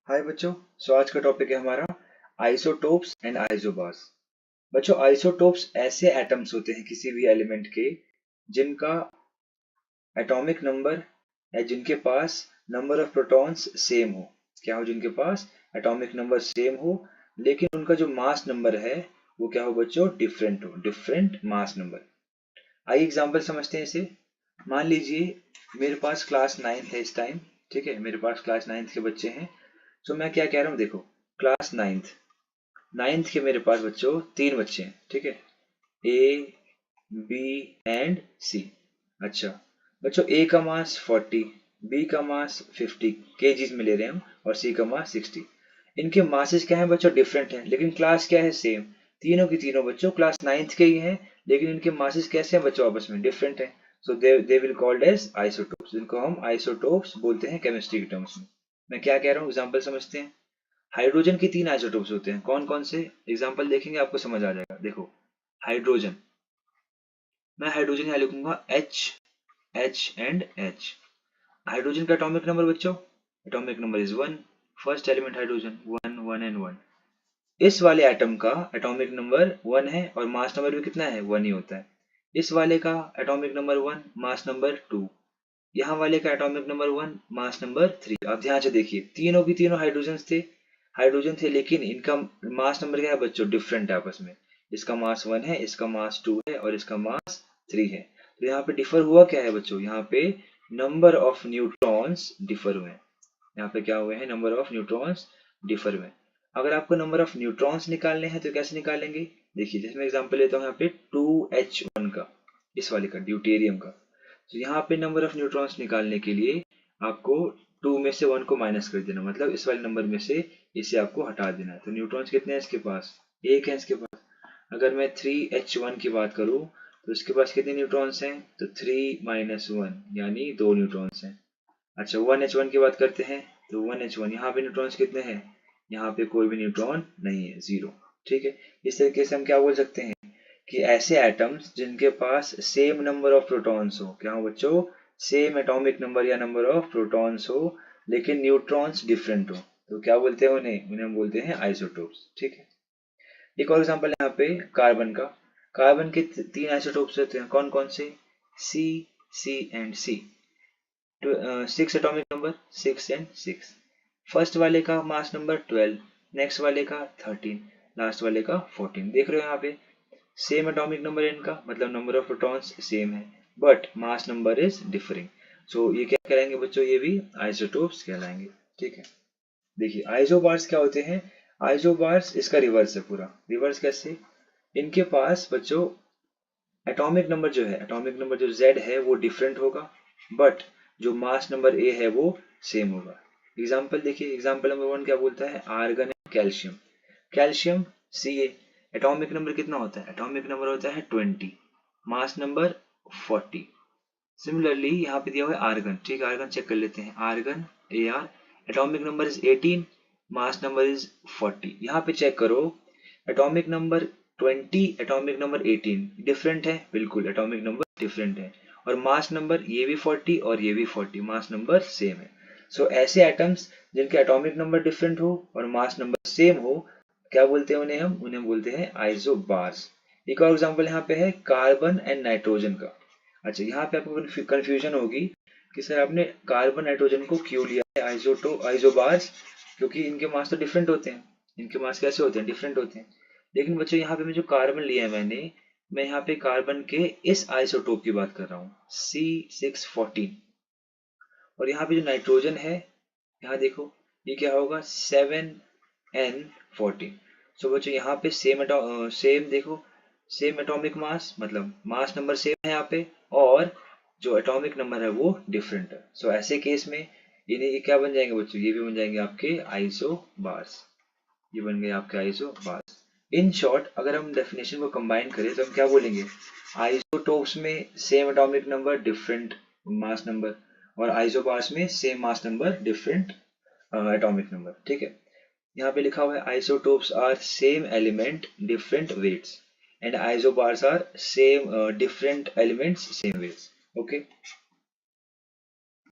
हाय बच्चों। आज का टॉपिक है हमारा आइसोटोप्स एंड आइसोबार्स। बच्चों, आइसोटोप्स ऐसे एटम्स होते हैं किसी भी एलिमेंट के जिनका एटॉमिक नंबर या जिनके पास नंबर ऑफ प्रोटॉन्स सेम हो। क्या हो? जिनके पास एटॉमिक नंबर सेम हो लेकिन उनका जो मास नंबर है वो क्या हो बच्चों? डिफरेंट हो, डिफरेंट मास नंबर। आइए एग्जांपल समझते हैं इसे। मान लीजिए मेरे पास क्लास 9 है इस टाइम, ठीक है, मेरे पास क्लास 9 के बच्चे हैं। तो मैं क्या कह रहा हूँ, देखो, क्लास 9th के मेरे पास बच्चों 3 बच्चे हैं, ठीक है, ए बी एंड सी। अच्छा बच्चों, ए का मास 40, बी का मास 50 केजीज में ले रहे हैं हम, और सी का मास 60। इनके मासेस क्या है बच्चों? डिफरेंट है, लेकिन क्लास क्या है? सेम। तीनों की तीनों बच्चों क्लास 9th के ही हैं, लेकिन इनके मासेस कैसे हैं बच्चों? आपस में डिफरेंट है। So they will called as isotopes. इनको हम आइसोटोप्स बोलते हैं केमिस्ट्री के टर्म्स में। मैं क्या कह रहा हूँ, एग्जाम्पल समझते हैं। हाइड्रोजन के 3 आइसोटोप्स होते हैं। कौन कौन से? एग्जाम्पल देखेंगे आपको समझ आ जाएगा। देखो, हाइड्रोजन, मैं हाइड्रोजन यहाँ लिखूंगा H एंड H। हाइड्रोजन का एटॉमिक नंबर बच्चों, atomic number is 1। First element hydrogen 1 1 and 1। इस वाले एटम का एटॉमिक नंबर 1 है और मास नंबर भी कितना है? 1 ही होता है। इस वाले का एटॉमिक नंबर 1, मास नंबर 2। यहाँ वाले का एटॉमिक नंबर 1, मास नंबर 3। आप ध्यान से देखिए, तीनों की तीनों हाइड्रोजन थे, लेकिन इनका मास नंबर क्या है बच्चों? डिफरेंट है आपस में। इसका मास 1 है, इसका मास 2 है और इसका मास 3 है। तो यहाँ पे डिफर हुआ क्या है बच्चों? यहाँ पे नंबर ऑफ न्यूट्रॉन्स डिफर हुए हैं। यहाँ पे क्या हुए हैं? नंबर ऑफ न्यूट्रॉन्स डिफर हुए हैं। अगर आपको नंबर ऑफ न्यूट्रॉन्स निकालने हैं तो कैसे निकालेंगे? देखिए, जैसे मैं एग्जांपल लेता हूँ यहाँ पे 2H1 का, इस वाले का, ड्यूटेरियम का। तो यहाँ पे नंबर ऑफ न्यूट्रॉन्स निकालने के लिए आपको 2 में से 1 को माइनस कर देना, मतलब इस वाले नंबर में से इसे आपको हटा देना है। तो न्यूट्रॉन्स कितने हैं इसके पास? 1 है इसके पास। अगर मैं 3H1 की बात करूँ तो इसके पास कितने न्यूट्रॉन्स हैं? तो 3 - 1 यानी 2 न्यूट्रॉन्स हैं। अच्छा, 1H1 की बात करते हैं तो 1H1, यहाँ पे न्यूट्रॉन्स कितने हैं? यहाँ पे कोई भी न्यूट्रॉन नहीं है, 0। ठीक है, इस तरीके से हम क्या बोल सकते हैं कि ऐसे एटम्स जिनके पास सेम नंबर ऑफ प्रोटॉन्स हो, क्या हो बच्चों? सेम एटॉमिक नंबर या नंबर ऑफ प्रोटॉन्स हो, लेकिन न्यूट्रॉन्स डिफरेंट हो, तो क्या बोलते हैं उन्हें हम बोलते हैं आइसोटोप्स। ठीक है, एक और एग्जांपल यहाँ पे कार्बन का। कार्बन के 3 आइसोटोप्स होते हैं। कौन कौन से? C, C and C. 6 atomic number, 6 and 6। First वाले का मास नंबर 12, नेक्स्ट वाले का 13, लास्ट वाले का 14। देख रहे हो यहाँ पे सेम एटॉमिक नंबर है इनका, मतलब नंबर ऑफ प्रोटॉन्स सेम है, but mass number is differing. So ये क्या कहलाएंगे बच्चों? ये भी आइसोटोप्स कहलाएंगे। ठीक है, देखिए आइसोबार्स क्या होते हैं। आइसोबार्स इसका रिवर्स है पूरा। रिवर्स कैसे? इनके पास बच्चों एटॉमिक नंबर जो है, एटॉमिक नंबर जो Z है वो डिफरेंट होगा, बट जो मास नंबर A है वो सेम होगा। एग्जाम्पल देखिए, एग्जाम्पल नंबर 1 क्या बोलता है? Argon and calcium. Calcium Ca, atomic number कितना होता है? एटॉमिक नंबर होता है 20, मास नंबर 40। सिमिलरली यहाँ पे दिया हुआ है आर्गन, ठीक है, आर्गन चेक कर लेते हैं। Argon Ar, atomic number is 18, mass number is 40। यहाँ पे चेक करो, atomic number 20, atomic number 18 different है, बिल्कुल एटॉमिक नंबर डिफरेंट है, और मास नंबर ये भी 40 और ये भी 40, मास नंबर सेम है। सो ऐसे एटम्स जिनके एटॉमिक नंबर डिफरेंट हो और मास नंबर सेम हो, क्या बोलते हैं उन्हें? हम उन्हें बोलते हैं आइसोबार्स। एक और एग्जांपल यहाँ पे है कार्बन एंड नाइट्रोजन का। अच्छा, यहाँ पे आपको कंफ्यूजन होगी कि सर आपने कार्बन नाइट्रोजन को क्यों लिया है आइसोबार्स, क्योंकि इनके मास तो डिफरेंट होते हैं। इनके मास कैसे होते हैं? डिफरेंट होते हैं। लेकिन बच्चों यहाँ पे मैं जो कार्बन लिया है मैं यहाँ पे कार्बन के इस आइसोटोप की बात कर रहा हूँ, C614। और यहाँ पे जो नाइट्रोजन है, यहाँ देखो ये क्या होगा? 7N14। सो बच्चों यहाँ पे सेम देखो, सेम एटॉमिक मास, मतलब मास नंबर सेम है यहाँ पे, और जो एटॉमिक नंबर है वो डिफरेंट है। सो ऐसे केस में ये क्या बन जाएंगे बच्चों? ये भी बन जाएंगे आपके आइसोबार्स। ये बन गए आपके आइसोबार्स। इन शॉर्ट, अगर हम डेफिनेशन को कंबाइन करें तो हम क्या बोलेंगे? आइसोटोप्स में same atomic number, different mass number, और आइसोबार्स में same mass number, different atomic number. ठीक है, यहाँ पे लिखा हुआ है isotopes are same element different weights, and isobars are same different elements same weights. Okay.